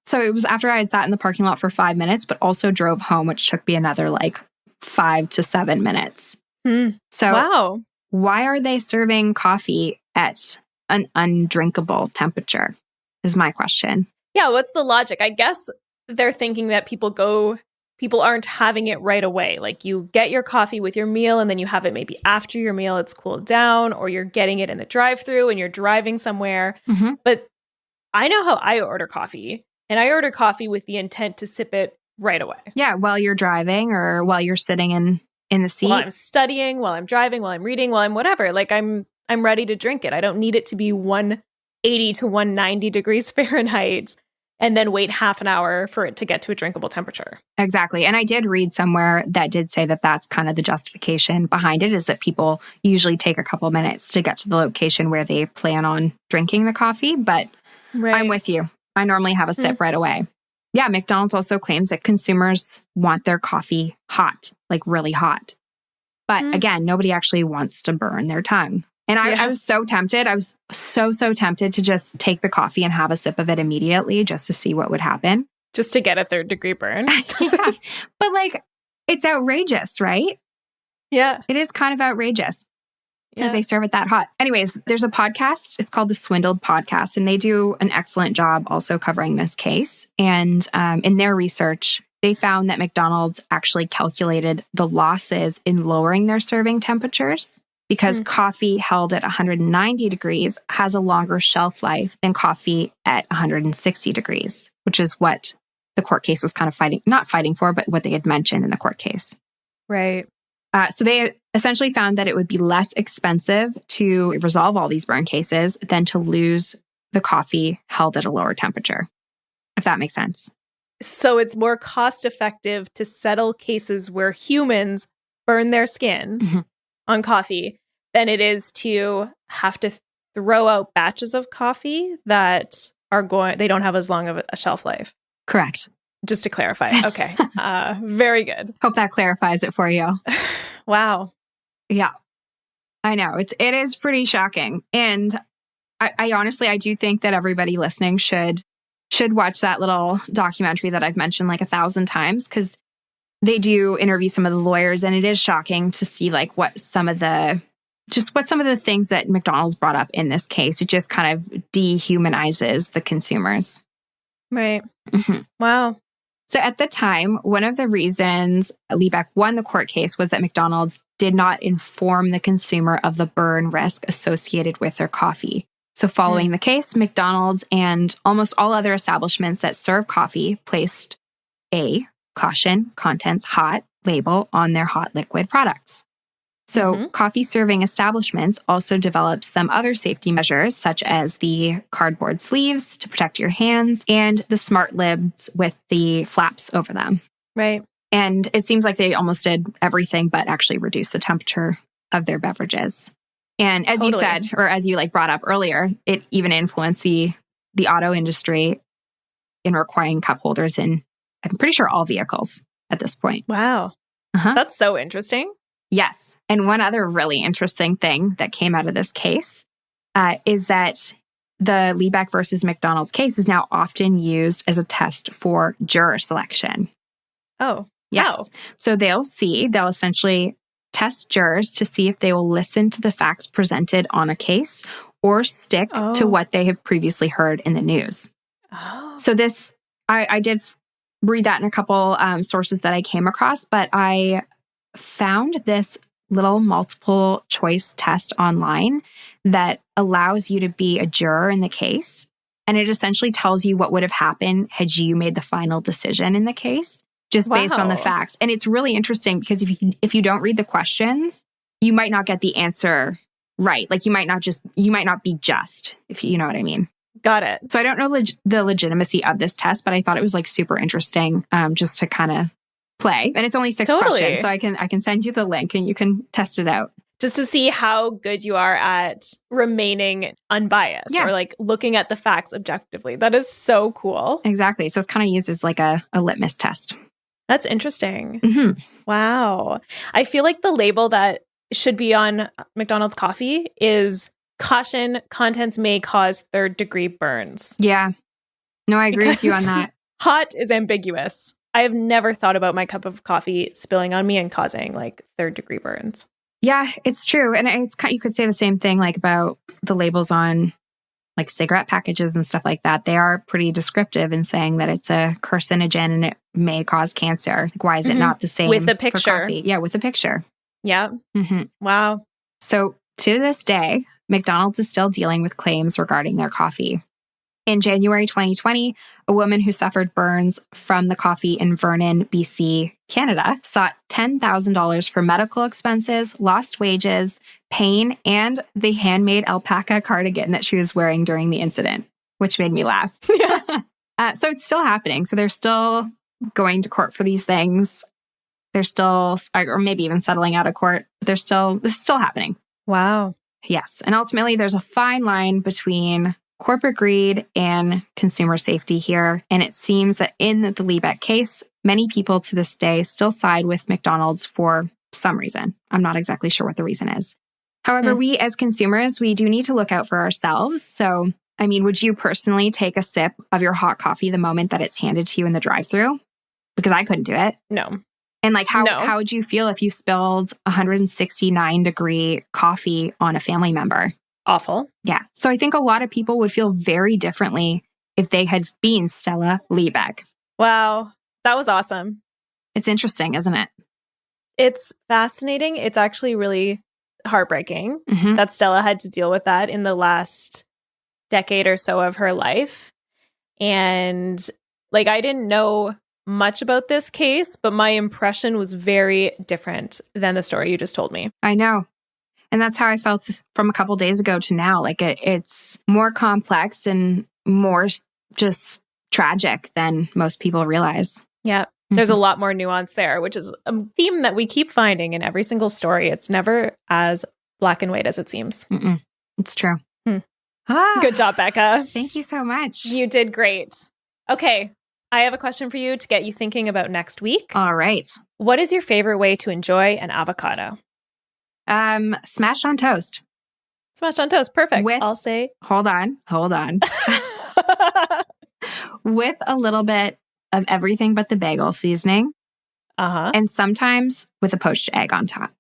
so it was after I had sat in the parking lot for 5 minutes, but also drove home, which took me another like 5 to 7 minutes. So wow. Why are they serving coffee at an undrinkable temperature is my question. Yeah, what's the logic? I guess they're thinking that people aren't having it right away. Like you get your coffee with your meal and then you have it maybe after your meal, it's cooled down, or you're getting it in the drive-thru and you're driving somewhere. Mm-hmm. But I know how I order coffee, and I order coffee with the intent to sip it right away. Yeah, while you're driving or while you're sitting in the seat. While I'm studying, while I'm driving, while I'm reading, while I'm whatever. Like I'm ready to drink it. I don't need it to be 180 to 190 degrees Fahrenheit and then wait half an hour for it to get to a drinkable temperature. Exactly. And I did read somewhere that did say that that's kind of the justification behind it, is that people usually take a couple minutes to get to the location where they plan on drinking the coffee. But right. I'm with you. I normally have a sip right away. Yeah, McDonald's also claims that consumers want their coffee hot, like really hot. But again, nobody actually wants to burn their tongue. And I was so tempted. I was so tempted to just take the coffee and have a sip of it immediately just to see what would happen. Just to get a 3rd-degree burn. Yeah. But like, it's outrageous, right? Yeah. It is kind of outrageous that they serve it that hot. Anyways, there's a podcast. It's called The Swindled Podcast, and they do an excellent job also covering this case. And in their research, they found that McDonald's actually calculated the losses in lowering their serving temperatures, because coffee held at 190 degrees has a longer shelf life than coffee at 160 degrees, which is what the court case was kind of not fighting for, but what they had mentioned in the court case. Right. So they essentially found that it would be less expensive to resolve all these burn cases than to lose the coffee held at a lower temperature, if that makes sense. So it's more cost effective to settle cases where humans burn their skin on coffee than it is to have to throw out batches of coffee that they don't have as long of a shelf life. Correct. Just to clarify. Okay. Very good. Hope that clarifies it for you. Wow. Yeah. I know. It is pretty shocking. And I honestly, I do think that everybody listening should watch that little documentary that I've mentioned like 1,000 times, because they do interview some of the lawyers, and it is shocking to see like what some of the things that McDonald's brought up in this case. It just kind of dehumanizes the consumers. Right. Mm-hmm. Wow. So at the time, one of the reasons Liebeck won the court case was that McDonald's did not inform the consumer of the burn risk associated with their coffee. So following the case, McDonald's and almost all other establishments that serve coffee placed a caution, contents hot label on their hot liquid products. So coffee serving establishments also developed some other safety measures, such as the cardboard sleeves to protect your hands and the smart lids with the flaps over them. Right. And it seems like they almost did everything but actually reduce the temperature of their beverages. And as you said, or as you like brought up earlier, it even influenced the auto industry in requiring cup holders in, I'm pretty sure, all vehicles at this point. Wow. That's so interesting. Yes. And one other really interesting thing that came out of this case is that the Liebeck versus McDonald's case is now often used as a test for juror selection. Oh, yes. wow. So they'll essentially test jurors to see if they will listen to the facts presented on a case or stick to what they have previously heard in the news. Oh. So this, I did read that in a couple sources that I came across, but I found this little multiple choice test online that allows you to be a juror in the case. And it essentially tells you what would have happened had you made the final decision in the case. just based on the facts. And it's really interesting because if you don't read the questions, you might not get the answer right. Like you might not be just, if you know what I mean. Got it. So I don't know the legitimacy of this test, but I thought it was like super interesting just to kind of play. And it's only 6 questions, so I can send you the link and you can test it out. Just to see how good you are at remaining unbiased or like looking at the facts objectively. That is so cool. Exactly. So it's kind of used as like a litmus test. That's interesting. Mm-hmm. Wow. I feel like the label that should be on McDonald's coffee is caution, contents may cause 3rd-degree burns. Yeah. No, I agree with you on that. Hot is ambiguous. I have never thought about my cup of coffee spilling on me and causing like 3rd-degree burns. Yeah, it's true. And it's kind of, you could say the same thing like about the labels on like cigarette packages and stuff like that. They are pretty descriptive in saying that it's a carcinogen and it may cause cancer. Like, why is it not the same with the picture? For coffee? Yeah, with the picture. Yeah. Mm-hmm. Wow. So to this day, McDonald's is still dealing with claims regarding their coffee. In January 2020, a woman who suffered burns from the coffee in Vernon, BC, Canada, sought $10,000 for medical expenses, lost wages, pain, and the handmade alpaca cardigan that she was wearing during the incident, which made me laugh. So it's still happening. So they're still going to court for these things. They're still, or maybe even settling out of court. But this is still happening. Wow. Yes. And ultimately, there's a fine line between corporate greed and consumer safety here. And it seems that in the Liebeck case, many people to this day still side with McDonald's for some reason. I'm not exactly sure what the reason is. However, we as consumers, we do need to look out for ourselves. So, I mean, would you personally take a sip of your hot coffee the moment that it's handed to you in the drive-thru? Because I couldn't do it. No. And like, how would you feel if you spilled 169-degree coffee on a family member? Awful. Yeah. So I think a lot of people would feel very differently if they had been Stella Liebeck. Wow. That was awesome. It's interesting, isn't it? It's fascinating. It's actually really heartbreaking that Stella had to deal with that in the last decade or so of her life. And like, I didn't know much about this case, but my impression was very different than the story you just told me. I know. And that's how I felt from a couple days ago to now. Like it's more complex and more just tragic than most people realize. Yeah. There's a lot more nuance there, which is a theme that we keep finding in every single story. It's never as black and white as it seems. It's true. Good job, Becca. Thank you so much. You did great. Okay. I have a question for you to get you thinking about next week. All right. What is your favorite way to enjoy an avocado? Smashed on toast. Smashed on toast. Perfect. I'll say. Hold on. With a little bit of everything but the bagel seasoning. And sometimes with a poached egg on top.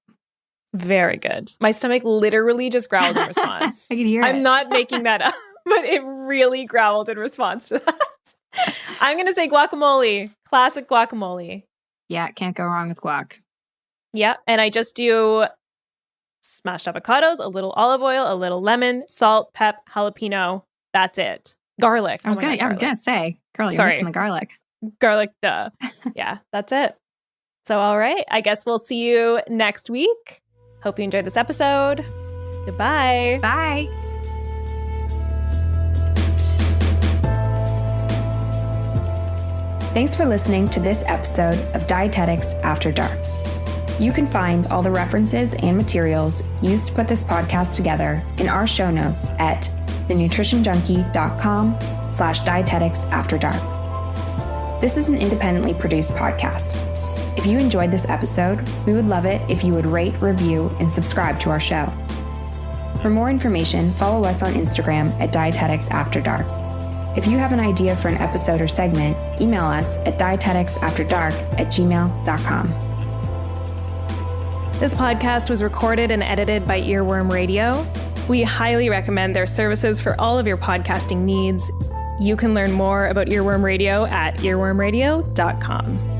Very good. My stomach literally just growled in response. I can hear it. I'm not making that up, but it really growled in response to that. I'm going to say guacamole. Classic guacamole. Yeah, can't go wrong with guac. Yeah, and I just do smashed avocados, a little olive oil, a little lemon, salt, pep, jalapeno. That's it. Garlic. I was gonna say, girl, you're missing the garlic. Garlic, duh. Yeah, that's it. So, all right. I guess we'll see you next week. Hope you enjoyed this episode. Goodbye. Bye. Thanks for listening to this episode of Dietetics After Dark. You can find all the references and materials used to put this podcast together in our show notes at thenutritionjunkie.com/dieteticsafterdark. This is an independently produced podcast. If you enjoyed this episode, we would love it if you would rate, review, and subscribe to our show. For more information, follow us on Instagram at Dietetics After Dark. If you have an idea for an episode or segment, email us at dieteticsafterdark@gmail.com. This podcast was recorded and edited by Earworm Radio. We highly recommend their services for all of your podcasting needs. You can learn more about Earworm Radio at earwormradio.com.